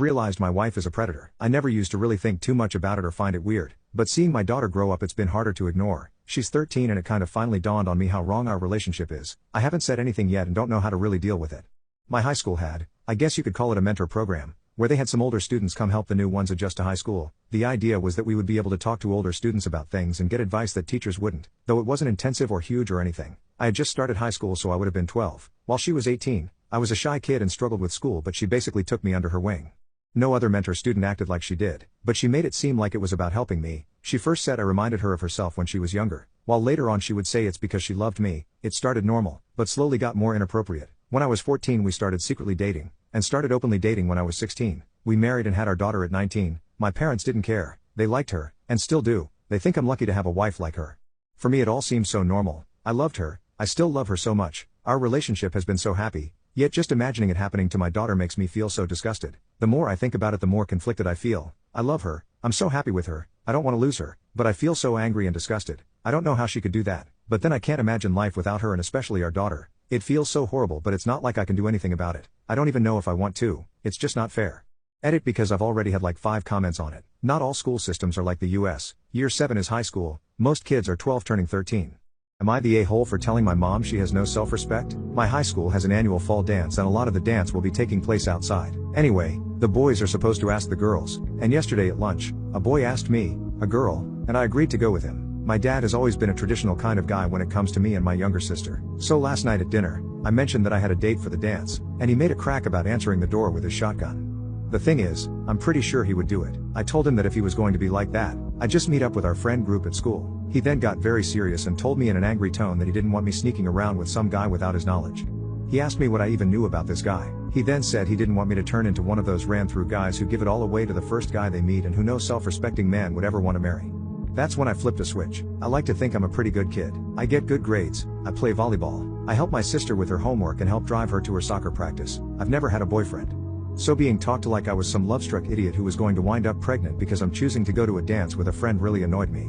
I've realized my wife is a predator. I never used to really think too much about it or find it weird, but seeing my daughter grow up, it's been harder to ignore. She's 13 and it kind of finally dawned on me how wrong our relationship is. I haven't said anything yet and don't know how to really deal with it. My high school had, I guess you could call it a mentor program, where they had some older students come help the new ones adjust to high school. The idea was that we would be able to talk to older students about things and get advice that teachers wouldn't, though it wasn't intensive or huge or anything. I had just started high school, so I would have been 12. While she was 18, I was a shy kid and struggled with school, but she basically took me under her wing. No other mentor student acted like she did, but she made it seem like it was about helping me. She first said I reminded her of herself when she was younger, while later on she would say it's because she loved me. It started normal, but slowly got more inappropriate. When I was 14, we started secretly dating, and started openly dating when I was 16. We married and had our daughter at 19. My parents didn't care. They liked her, and still do. They think I'm lucky to have a wife like her. For me, it all seems so normal. I loved her. I still love her so much. Our relationship has been so happy. Yet just imagining it happening to my daughter makes me feel so disgusted. The more I think about it, the more conflicted I feel. I love her. I'm so happy with her. I don't want to lose her. But I feel so angry and disgusted. I don't know how she could do that. But then I can't imagine life without her, and especially our daughter. It feels so horrible, but it's not like I can do anything about it. I don't even know if I want to. It's just not fair. Edit, because I've already had like 5 comments on it. Not all school systems are like the US. Year 7 is high school. Most kids are 12 turning 13. Am I the a-hole for telling my mom she has no self-respect? My high school has an annual fall dance, and a lot of the dance will be taking place outside. Anyway, the boys are supposed to ask the girls, and yesterday at lunch, a boy asked me, a girl, and I agreed to go with him. My dad has always been a traditional kind of guy when it comes to me and my younger sister. So last night at dinner, I mentioned that I had a date for the dance, and he made a crack about answering the door with his shotgun. The thing is, I'm pretty sure he would do it. I told him that if he was going to be like that, I'd just meet up with our friend group at school. He then got very serious and told me in an angry tone that he didn't want me sneaking around with some guy without his knowledge. He asked me what I even knew about this guy. He then said he didn't want me to turn into one of those ran-through guys who give it all away to the first guy they meet and who no self-respecting man would ever want to marry. That's when I flipped a switch. I like to think I'm a pretty good kid. I get good grades, I play volleyball, I help my sister with her homework and help drive her to her soccer practice. I've never had a boyfriend. So being talked to like I was some love-struck idiot who was going to wind up pregnant because I'm choosing to go to a dance with a friend really annoyed me.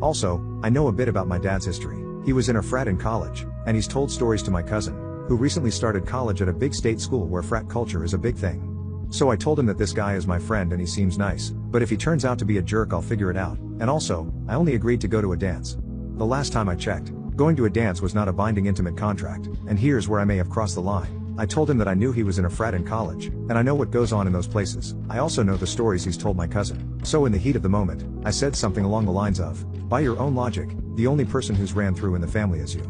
Also, I know a bit about my dad's history. He was in a frat in college, and he's told stories to my cousin, who recently started college at a big state school where frat culture is a big thing. So I told him that this guy is my friend and he seems nice, but if he turns out to be a jerk, I'll figure it out. And also, I only agreed to go to a dance. The last time I checked, going to a dance was not a binding intimate contract, and here's where I may have crossed the line. I told him that I knew he was in a frat in college, and I know what goes on in those places. I also know the stories he's told my cousin. So in the heat of the moment, I said something along the lines of, by your own logic, the only person who's ran through in the family is you.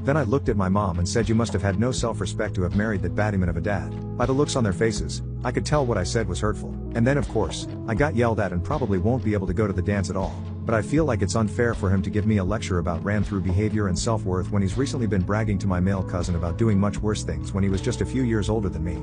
Then I looked at my mom and said, you must have had no self-respect to have married that battyman of a dad. By the looks on their faces, I could tell what I said was hurtful. And then of course, I got yelled at and probably won't be able to go to the dance at all. But I feel like it's unfair for him to give me a lecture about ran-through behavior and self-worth when he's recently been bragging to my male cousin about doing much worse things when he was just a few years older than me.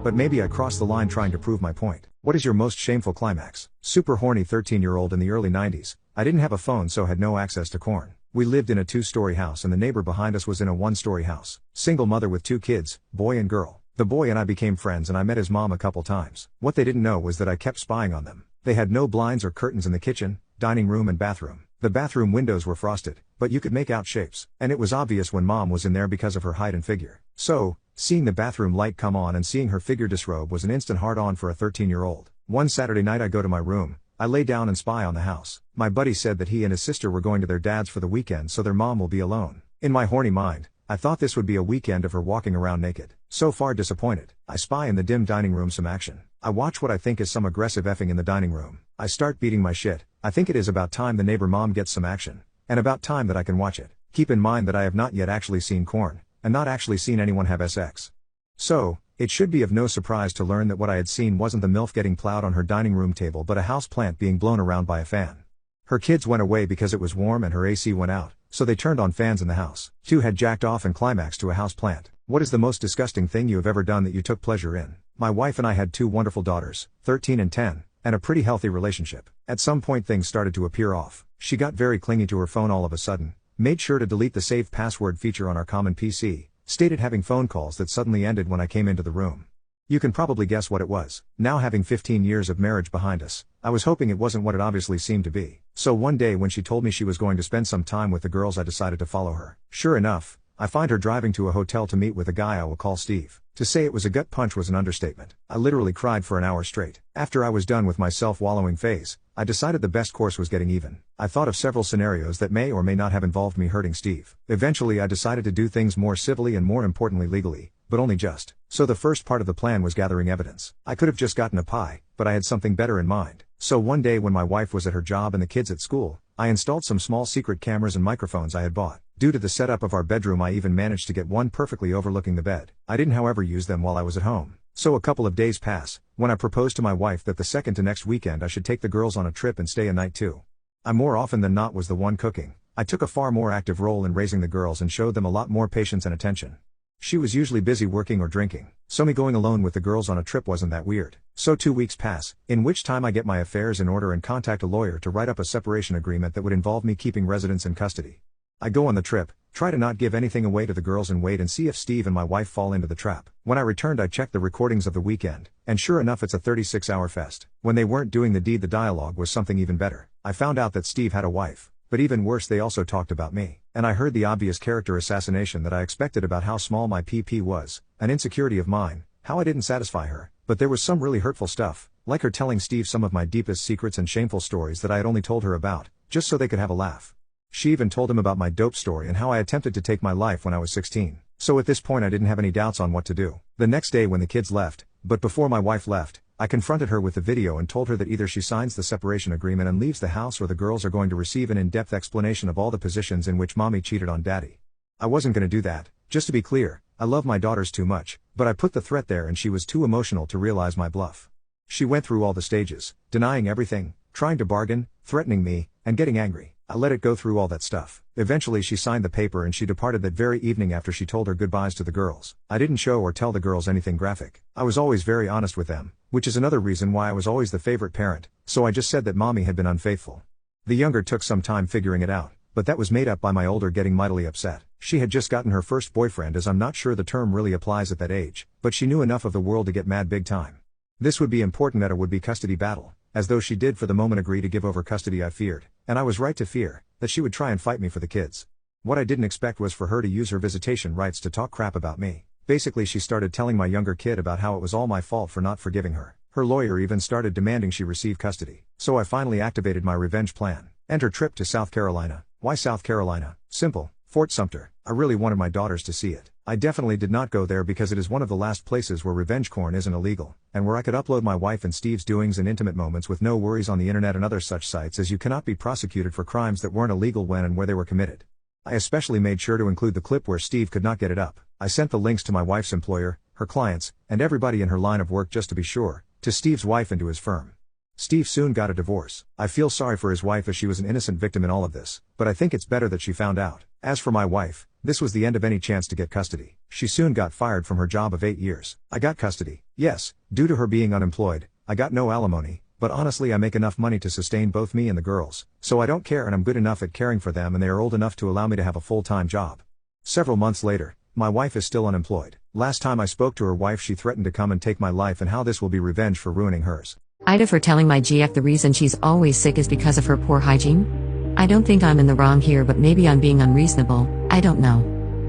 But maybe I crossed the line trying to prove my point. What is your most shameful climax? Super horny 13-year-old in the early 90s. I didn't have a phone, so had no access to corn. We lived in a 2-story house and the neighbor behind us was in a 1-story house. Single mother with 2 kids, boy and girl. The boy and I became friends and I met his mom a couple times. What they didn't know was that I kept spying on them. They had no blinds or curtains in the kitchen, dining room and bathroom. The bathroom windows were frosted, but you could make out shapes, and it was obvious when mom was in there because of her height and figure. So, seeing the bathroom light come on and seeing her figure disrobe was an instant hard-on for a 13-year-old. One Saturday night I go to my room, I lay down and spy on the house. My buddy said that he and his sister were going to their dad's for the weekend so their mom will be alone. In my horny mind, I thought this would be a weekend of her walking around naked. So far disappointed. I spy in the dim dining room some action. I watch what I think is some aggressive effing in the dining room. I start beating my shit. I think it is about time the neighbor mom gets some action. And about time that I can watch it. Keep in mind that I have not yet actually seen corn, and not actually seen anyone have sex. So, it should be of no surprise to learn that what I had seen wasn't the MILF getting plowed on her dining room table but a house plant being blown around by a fan. Her kids went away because it was warm and her AC went out, so they turned on fans in the house. 2 had jacked off and climaxed to a house plant. What is the most disgusting thing you have ever done that you took pleasure in? My wife and I had 2 wonderful daughters, 13 and 10, and a pretty healthy relationship. At some point things started to appear off. She got very clingy to her phone all of a sudden, made sure to delete the saved password feature on our common PC, stated having phone calls that suddenly ended when I came into the room. You can probably guess what it was. Now having 15 years of marriage behind us, I was hoping it wasn't what it obviously seemed to be. So one day when she told me she was going to spend some time with the girls, I decided to follow her. Sure enough, I find her driving to a hotel to meet with a guy I will call Steve. To say it was a gut punch was an understatement. I literally cried for an hour straight. After I was done with my self-wallowing phase, I decided the best course was getting even. I thought of several scenarios that may or may not have involved me hurting Steve. Eventually I decided to do things more civilly and more importantly legally, but only just. So the first part of the plan was gathering evidence. I could have just gotten a pie, but I had something better in mind. So one day when my wife was at her job and the kids at school, I installed some small secret cameras and microphones I had bought. Due to the setup of our bedroom, I even managed to get one perfectly overlooking the bed. I didn't however use them while I was at home. So a couple of days pass, when I proposed to my wife that the second to next weekend I should take the girls on a trip and stay a night too. I more often than not was the one cooking. I took a far more active role in raising the girls and showed them a lot more patience and attention. She was usually busy working or drinking, so me going alone with the girls on a trip wasn't that weird. So 2 weeks pass, in which time I get my affairs in order and contact a lawyer to write up a separation agreement that would involve me keeping residents in custody. I go on the trip, try to not give anything away to the girls and wait and see if Steve and my wife fall into the trap. When I returned I checked the recordings of the weekend, and sure enough it's a 36-hour fest. When they weren't doing the deed the dialogue was something even better. I found out that Steve had a wife, but even worse they also talked about me. And I heard the obvious character assassination that I expected about how small my PP was, an insecurity of mine, how I didn't satisfy her, but there was some really hurtful stuff, like her telling Steve some of my deepest secrets and shameful stories that I had only told her about, just so they could have a laugh. She even told him about my dope story and how I attempted to take my life when I was 16. So at this point I didn't have any doubts on what to do. The next day when the kids left, but before my wife left, I confronted her with the video and told her that either she signs the separation agreement and leaves the house or the girls are going to receive an in-depth explanation of all the positions in which mommy cheated on daddy. I wasn't gonna do that. Just to be clear, I love my daughters too much, but I put the threat there and she was too emotional to realize my bluff. She went through all the stages, denying everything, trying to bargain, threatening me, and getting angry. I let it go through all that stuff. Eventually she signed the paper and she departed that very evening after she told her goodbyes to the girls. I didn't show or tell the girls anything graphic. I was always very honest with them, which is another reason why I was always the favorite parent, so I just said that mommy had been unfaithful. The younger took some time figuring it out, but that was made up by my older getting mightily upset. She had just gotten her first boyfriend, as I'm not sure the term really applies at that age, but she knew enough of the world to get mad big time. This would be important at a would-be custody battle, as though she did for the moment agree to give over custody. I feared, and I was right to fear, that she would try and fight me for the kids. What I didn't expect was for her to use her visitation rights to talk crap about me. Basically she started telling my younger kid about how it was all my fault for not forgiving her. Her lawyer even started demanding she receive custody. So I finally activated my revenge plan. Enter trip to South Carolina. Why South Carolina? Simple. Fort Sumter. I really wanted my daughters to see it. I definitely did not go there because it is one of the last places where revenge porn isn't illegal, and where I could upload my wife and Steve's doings and intimate moments with no worries on the internet and other such sites, as you cannot be prosecuted for crimes that weren't illegal when and where they were committed. I especially made sure to include the clip where Steve could not get it up. I sent the links to my wife's employer, her clients, and everybody in her line of work just to be sure, to Steve's wife and to his firm. Steve soon got a divorce. I feel sorry for his wife as she was an innocent victim in all of this, but I think it's better that she found out. As for my wife, this was the end of any chance to get custody. She soon got fired from her job of 8 years. I got custody. Yes, due to her being unemployed, I got no alimony, but honestly I make enough money to sustain both me and the girls, so I don't care, and I'm good enough at caring for them and they are old enough to allow me to have a full-time job. Several months later, my wife is still unemployed. Last time I spoke to her wife she threatened to come and take my life and how this will be revenge for ruining hers. I'd have her telling my GF the reason she's always sick is because of her poor hygiene. I don't think I'm in the wrong here, but maybe I'm being unreasonable, I don't know.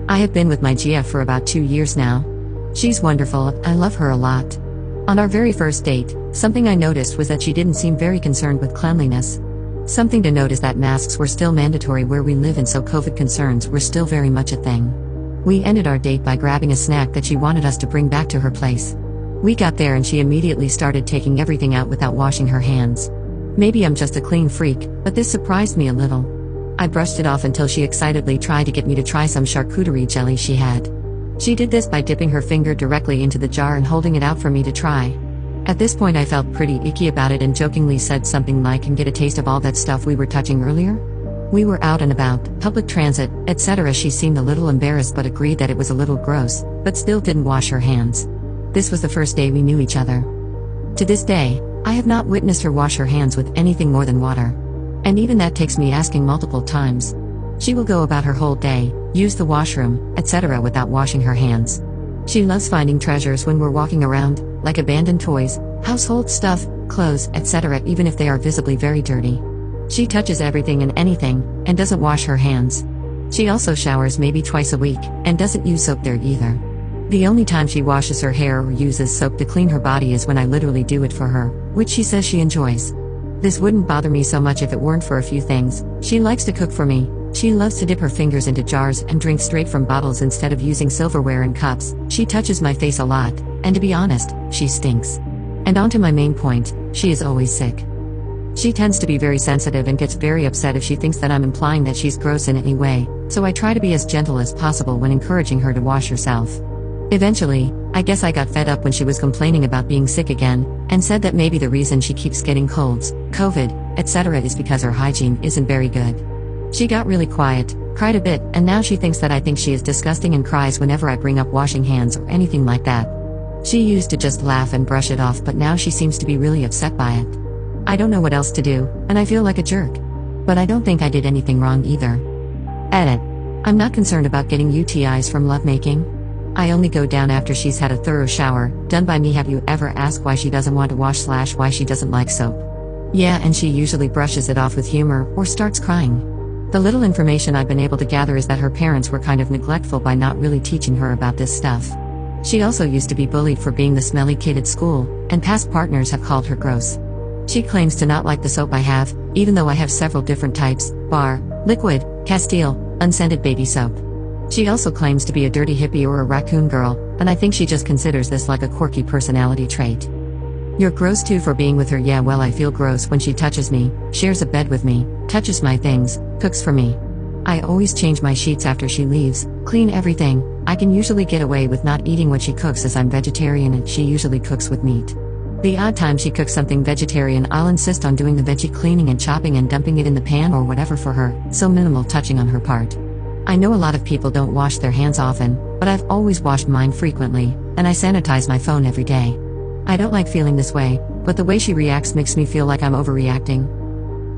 I have been with my GF for about 2 years now. She's wonderful, I love her a lot. On our very first date, something I noticed was that she didn't seem very concerned with cleanliness. Something to note is that masks were still mandatory where we live, and so COVID concerns were still very much a thing. We ended our date by grabbing a snack that she wanted us to bring back to her place. We got there and she immediately started taking everything out without washing her hands. Maybe I'm just a clean freak, but this surprised me a little. I brushed it off until she excitedly tried to get me to try some charcuterie jelly she had. She did this by dipping her finger directly into the jar and holding it out for me to try. At this point I felt pretty icky about it and jokingly said something like, "And get a taste of all that stuff we were touching earlier?" We were out and about, public transit, etc. She seemed a little embarrassed but agreed that it was a little gross, but still didn't wash her hands. This was the first day we knew each other. To this day, I have not witnessed her wash her hands with anything more than water. And even that takes me asking multiple times. She will go about her whole day, use the washroom, etc. without washing her hands. She loves finding treasures when we're walking around, like abandoned toys, household stuff, clothes, etc. even if they are visibly very dirty. She touches everything and anything, and doesn't wash her hands. She also showers maybe twice a week, and doesn't use soap there either. The only time she washes her hair or uses soap to clean her body is when I literally do it for her, which she says she enjoys. This wouldn't bother me so much if it weren't for a few things. She likes to cook for me. She loves to dip her fingers into jars and drink straight from bottles instead of using silverware and cups. She touches my face a lot, and to be honest, she stinks. And on to my main point, she is always sick. She tends to be very sensitive and gets very upset if she thinks that I'm implying that she's gross in any way, so I try to be as gentle as possible when encouraging her to wash herself. Eventually, I guess I got fed up when she was complaining about being sick again, and said that maybe the reason she keeps getting colds, COVID, etc. is because her hygiene isn't very good. She got really quiet, cried a bit, and now she thinks that I think she is disgusting and cries whenever I bring up washing hands or anything like that. She used to just laugh and brush it off, but now she seems to be really upset by it. I don't know what else to do, and I feel like a jerk. But I don't think I did anything wrong either. Edit. I'm not concerned about getting UTIs from lovemaking. I only go down after she's had a thorough shower, done by me. Have you ever asked why she doesn't want to wash / why she doesn't like soap? Yeah, and she usually brushes it off with humor, or starts crying. The little information I've been able to gather is that her parents were kind of neglectful by not really teaching her about this stuff. She also used to be bullied for being the smelly kid at school, and past partners have called her gross. She claims to not like the soap I have, even though I have several different types: bar, liquid, Castile, unscented baby soap. She also claims to be a dirty hippie or a raccoon girl, and I think she just considers this like a quirky personality trait. You're gross too for being with her. Yeah, well, I feel gross when she touches me, shares a bed with me, touches my things, cooks for me. I always change my sheets after she leaves, clean everything. I can usually get away with not eating what she cooks as I'm vegetarian and she usually cooks with meat. The odd time she cooks something vegetarian, I'll insist on doing the veggie cleaning and chopping and dumping it in the pan or whatever for her, so minimal touching on her part. I know a lot of people don't wash their hands often, but I've always washed mine frequently, and I sanitize my phone every day. I don't like feeling this way, but the way she reacts makes me feel like I'm overreacting.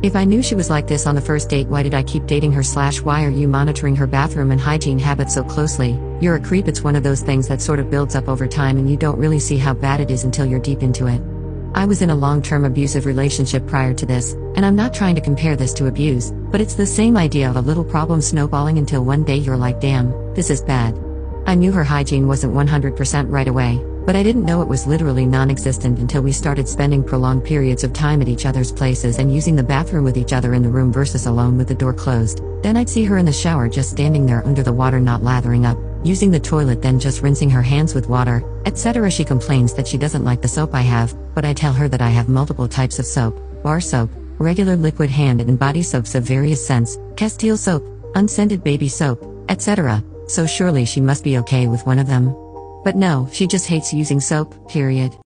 If I knew she was like this on the first date, why did I keep dating her / why are you monitoring her bathroom and hygiene habits so closely? You're a creep. It's one of those things that sort of builds up over time and you don't really see how bad it is until you're deep into it. I was in a long-term abusive relationship prior to this, and I'm not trying to compare this to abuse, but it's the same idea of a little problem snowballing until one day you're like, damn, this is bad. I knew her hygiene wasn't 100% right away, but I didn't know it was literally non-existent until we started spending prolonged periods of time at each other's places and using the bathroom with each other in the room versus alone with the door closed. Then I'd see her in the shower just standing there under the water, not lathering up, using the toilet, then just rinsing her hands with water, etc. She complains that she doesn't like the soap I have, but I tell her that I have multiple types of soap: bar soap, regular liquid hand and body soaps of various scents, Castile soap, unscented baby soap, etc. So surely she must be okay with one of them. But no, she just hates using soap, period.